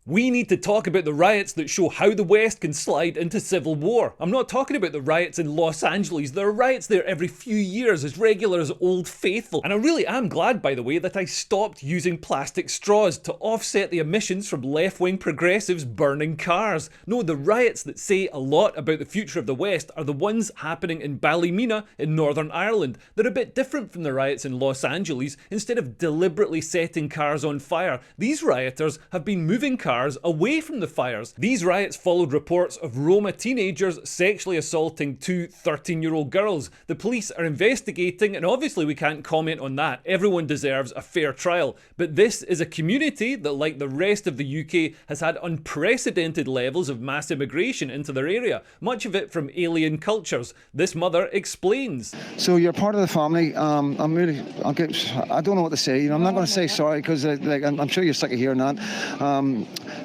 We need to talk about the riots that show how the West can slide into civil war. I'm not talking about the riots in Los Angeles. There are riots there every few years, as regular as Old Faithful. And I really am glad, by the way, that I stopped using plastic straws to offset the emissions from left-wing progressives burning cars. No, the riots that say a lot about the future of the West are the ones happening in Ballymena in Northern Ireland. They're a bit different from the riots in Los Angeles. Instead of deliberately setting cars on fire, these rioters have been moving cars away from the fires. These riots followed reports of Roma teenagers sexually assaulting two 13-year-old girls. The police are investigating, and obviously we can't comment on that. Everyone deserves a fair trial. But this is a community that, like the rest of the UK, has had unprecedented levels of mass immigration into their area, much of it from alien cultures. This mother explains. So you're part of the family. I don't know what to say. You know, I'm not going to say sorry because I'm sure you're sick of hearing that.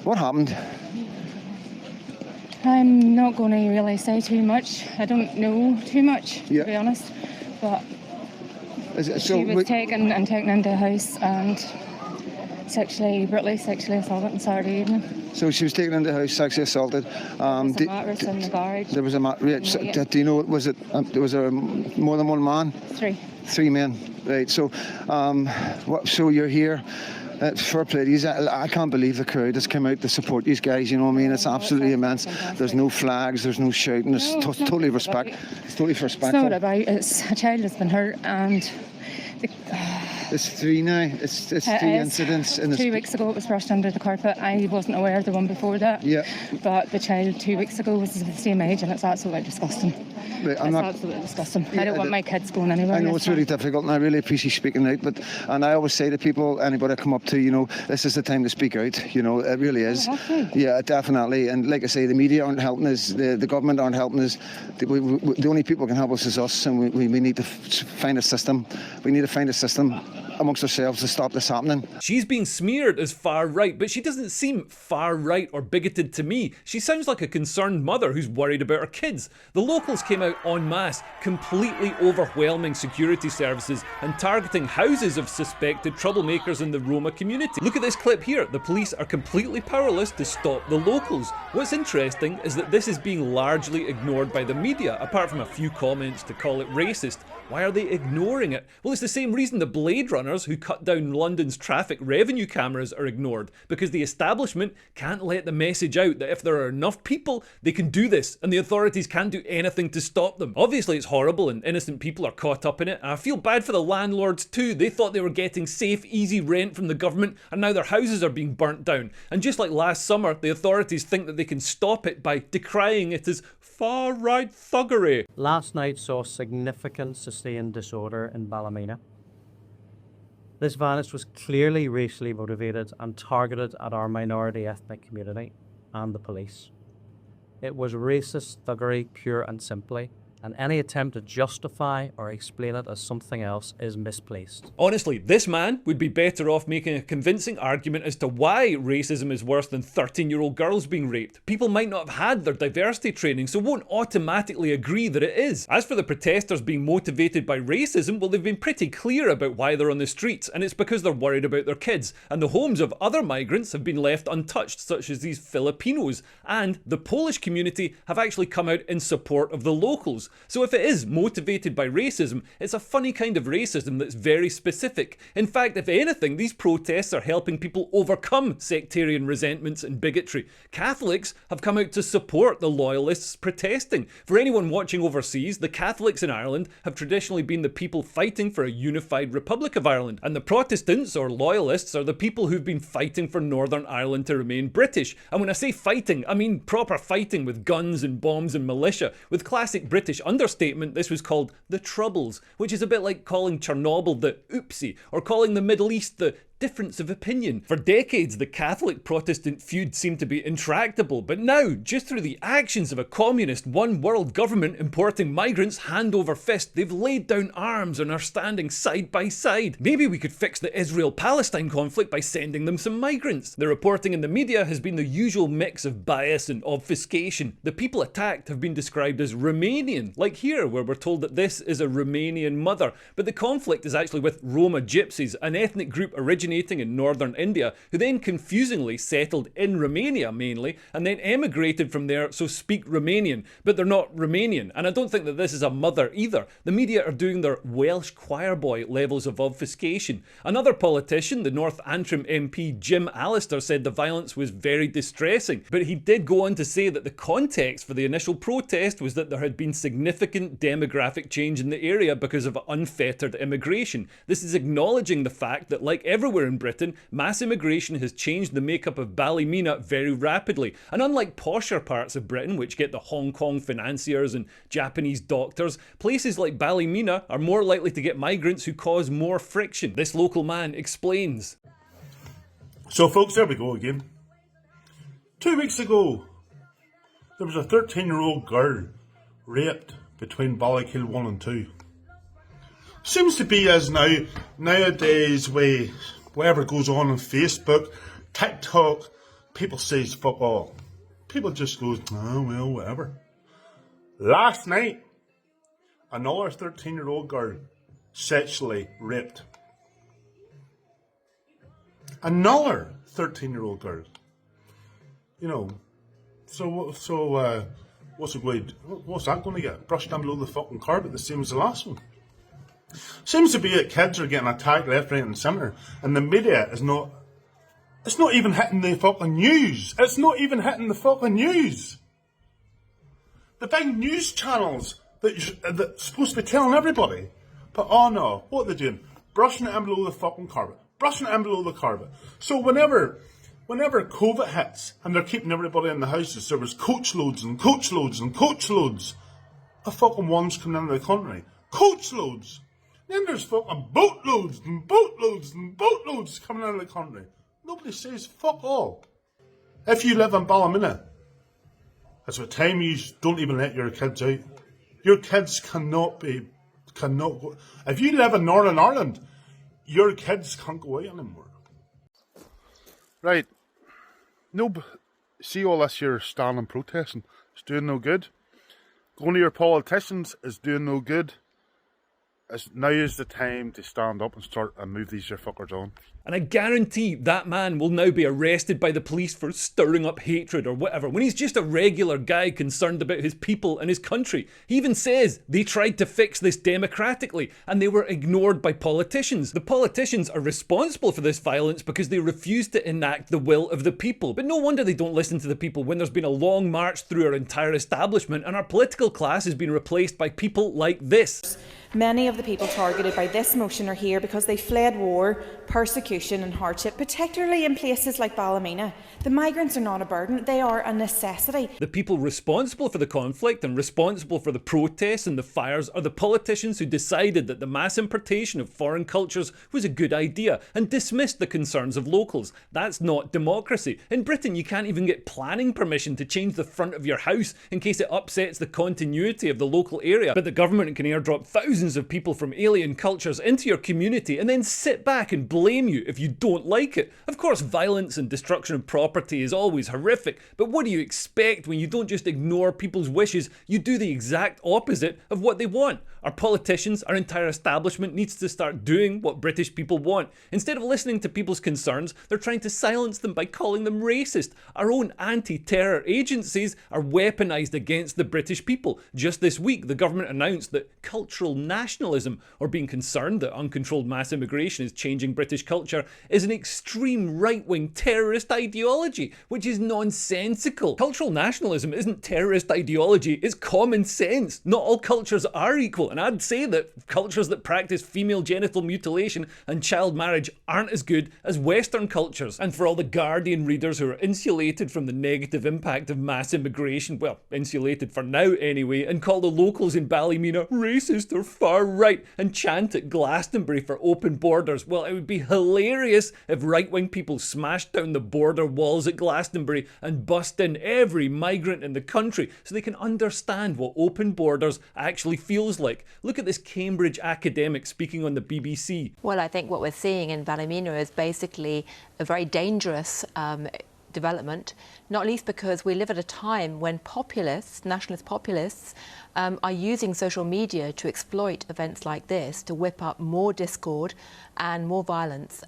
What happened? I'm not going to really say too much. I don't know too much, to be honest. But she was taken into a house and brutally sexually assaulted on Saturday evening. So she was taken into the house, sexually assaulted. There was a mattress in the garage. There was a mattress. Do you know, was there more than one man? Three men. Right. So, so you're here. Fair play to you. I can't believe the crowd has come out to support these guys, you know what I mean? It's absolutely immense. There's no flags, there's no shouting, it's totally respect. It's totally respectful. It's not about, it's a child has been hurt and... It's three now. It's three incidents. 2 weeks ago it was brushed under the carpet. I wasn't aware of the one before that. Yeah. But the child 2 weeks ago was the same age and it's absolutely disgusting. Right, absolutely disgusting. I don't want my kids going anywhere. I know it's really difficult and I really appreciate speaking out, and I always say to people, anybody I come up to, you know, this is the time to speak out, you know, it really is. Yeah, definitely. And like I say, the media aren't helping us, the government aren't helping us. The only people who can help us is us, and we need to find a system. We need to find a system amongst ourselves to stop this happening. She's being smeared as far right, but she doesn't seem far right or bigoted to me. She sounds like a concerned mother who's worried about her kids. The locals came out en masse, completely overwhelming security services and targeting houses of suspected troublemakers in the Roma community. Look at this clip here. The police are completely powerless to stop the locals. What's interesting is that this is being largely ignored by the media, apart from a few comments to call it racist. Why are they ignoring it? Well, it's the same reason the Blade Runners who cut down London's traffic revenue cameras are ignored, because the establishment can't let the message out that if there are enough people, they can do this, and the authorities can't do anything to stop them. Obviously it's horrible and innocent people are caught up in it, and I feel bad for the landlords too. They thought they were getting safe, easy rent from the government, and now their houses are being burnt down. And just like last summer, the authorities think that they can stop it by decrying it as far-right thuggery. Last night saw significant sustained disorder in Ballymena. This violence was clearly racially motivated and targeted at our minority ethnic community and the police. It was racist thuggery, pure and simply, and any attempt to justify or explain it as something else is misplaced. Honestly, this man would be better off making a convincing argument as to why racism is worse than 13-year-old girls being raped. People might not have had their diversity training, so won't automatically agree that it is. As for the protesters being motivated by racism, well, they've been pretty clear about why they're on the streets, and it's because they're worried about their kids, and the homes of other migrants have been left untouched, such as these Filipinos, and the Polish community have actually come out in support of the locals. So if it is motivated by racism, it's a funny kind of racism that's very specific. In fact, if anything, these protests are helping people overcome sectarian resentments and bigotry. Catholics have come out to support the loyalists protesting. For anyone watching overseas, the Catholics in Ireland have traditionally been the people fighting for a unified Republic of Ireland, and the Protestants, or loyalists, are the people who've been fighting for Northern Ireland to remain British. And when I say fighting, I mean proper fighting with guns and bombs and militia. With classic British understatement, this was called the Troubles, which is a bit like calling Chernobyl the oopsie, or calling the Middle East the difference of opinion. For decades, the Catholic-Protestant feud seemed to be intractable, but now, just through the actions of a communist one-world government importing migrants hand over fist, they've laid down arms and are standing side by side. Maybe we could fix the Israel-Palestine conflict by sending them some migrants. The reporting in the media has been the usual mix of bias and obfuscation. The people attacked have been described as Romanian, like here, where we're told that this is a Romanian mother, but the conflict is actually with Roma gypsies, an ethnic group originating originating in northern India, who then confusingly settled in Romania mainly, and then emigrated from there, so speak Romanian, but they're not Romanian. And I don't think that this is a mother either. The media are doing their Welsh choir boy levels of obfuscation. Another politician, the North Antrim MP Jim Allister, said the violence was very distressing, but he did go on to say that the context for the initial protest was that there had been significant demographic change in the area because of unfettered immigration. This is acknowledging the fact that, like everywhere in Britain, mass immigration has changed the makeup of Ballymena very rapidly. And unlike posher parts of Britain, which get the Hong Kong financiers and Japanese doctors, places like Ballymena are more likely to get migrants who cause more friction. This local man explains. So folks, there we go again. 2 weeks ago, there was a 13-year-old girl raped between Ballykill 1 and 2. Seems to be as nowadays with whatever goes on Facebook, TikTok, people says fuck all. People just goes, oh well, whatever. Last night, another 13-year-old girl sexually raped. Another 13-year-old girl. You know, what's that going to get? Brushed down below the fucking carpet, the same as the last one. Seems to be that kids are getting attacked left, right and centre, and the media is not, it's not even hitting the fucking news. It's not even hitting the fucking news. The big news channels that's supposed to be telling everybody, but oh no, what are they doing? Brushing it in below the fucking carpet. Brushing it in below the carpet. So whenever COVID hits and they're keeping everybody in the houses, there was coach loads and coach loads and coach loads of fucking ones coming into the country. Coach loads. Then there's fucking boatloads and boatloads and boatloads coming out of the country. Nobody says fuck all. If you live in Ballymena, it's a time you don't even let your kids out. Your kids cannot go. If you live in Northern Ireland, your kids can't go out anymore. Right. No, see all this here standing protesting. It's doing no good. Going to your politicians is doing no good. Now is the time to stand up and start and move these your fuckers on. And I guarantee that man will now be arrested by the police for stirring up hatred or whatever, when he's just a regular guy concerned about his people and his country. He even says they tried to fix this democratically and they were ignored by politicians. The politicians are responsible for this violence because they refuse to enact the will of the people. But no wonder they don't listen to the people when there's been a long march through our entire establishment and our political class has been replaced by people like this. Many of the people targeted by this motion are here because they fled war, persecution and hardship, particularly in places like Ballymena. The migrants are not a burden, they are a necessity. The people responsible for the conflict and responsible for the protests and the fires are the politicians who decided that the mass importation of foreign cultures was a good idea and dismissed the concerns of locals. That's not democracy. In Britain, you can't even get planning permission to change the front of your house in case it upsets the continuity of the local area. But the government can airdrop thousands of people from alien cultures into your community and then sit back and blame you if you don't like it. Of course, violence and destruction of property is always horrific, but what do you expect when you don't just ignore people's wishes, you do the exact opposite of what they want? Our politicians, our entire establishment needs to start doing what British people want. Instead of listening to people's concerns, they're trying to silence them by calling them racist. Our own anti-terror agencies are weaponised against the British people. Just this week, the government announced that cultural nationalism, or being concerned that uncontrolled mass immigration is changing British culture, is an extreme right-wing terrorist ideology, which is nonsensical. Cultural nationalism isn't terrorist ideology, it's common sense. Not all cultures are equal, and I'd say that cultures that practice female genital mutilation and child marriage aren't as good as Western cultures. And for all the Guardian readers who are insulated from the negative impact of mass immigration, well, insulated for now anyway, and call the locals in Ballymena racist or far right and chant at Glastonbury for open borders, well, it would be hilarious if right-wing people smashed down the border walls at Glastonbury and bust in every migrant in the country so they can understand what open borders actually feels like. Look at this Cambridge academic speaking on the BBC. Well, I think what we're seeing in Ballymena is basically a very dangerous development, not least because we live at a time when populists, nationalist populists, are using social media to exploit events like this to whip up more discord and more violence.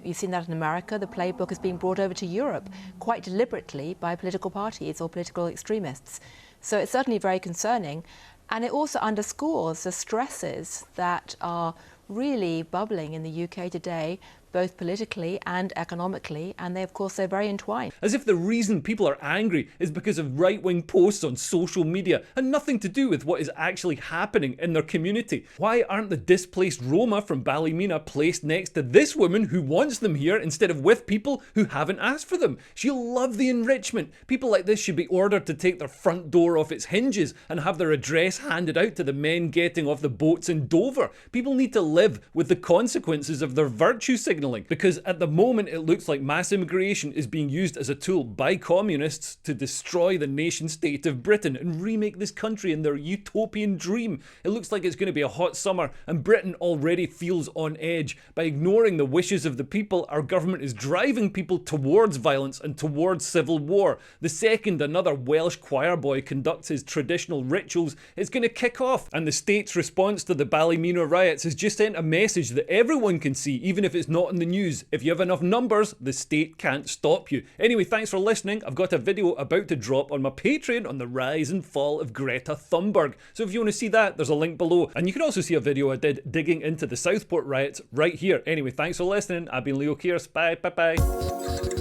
You've seen that in America. The playbook is being brought over to Europe quite deliberately by political parties or political extremists. So it's certainly very concerning. And it also underscores the stresses that are really bubbling in the UK today, both politically and economically, and of course they're very entwined. As if the reason people are angry is because of right-wing posts on social media and nothing to do with what is actually happening in their community. Why aren't the displaced Roma from Ballymena placed next to this woman who wants them here instead of with people who haven't asked for them? She'll love the enrichment. People like this should be ordered to take their front door off its hinges and have their address handed out to the men getting off the boats in Dover. People need to live with the consequences of their virtue signalling, because at the moment it looks like mass immigration is being used as a tool by communists to destroy the nation state of Britain and remake this country in their utopian dream. It looks like it's going to be a hot summer, and Britain already feels on edge. By ignoring the wishes of the people, our government is driving people towards violence and towards civil war. The second another Welsh choir boy conducts his traditional rituals, it's going to kick off, and the state's response to the Ballymena riots has just sent a message that everyone can see, even if it's not in the news. If you have enough numbers, the state can't stop you. Anyway, thanks for listening. I've got a video about to drop on my Patreon on the rise and fall of Greta Thunberg. So if you want to see that, there's a link below. And you can also see a video I did digging into the Southport riots right here. Anyway, thanks for listening. I've been Leo Kears. Bye, bye, bye.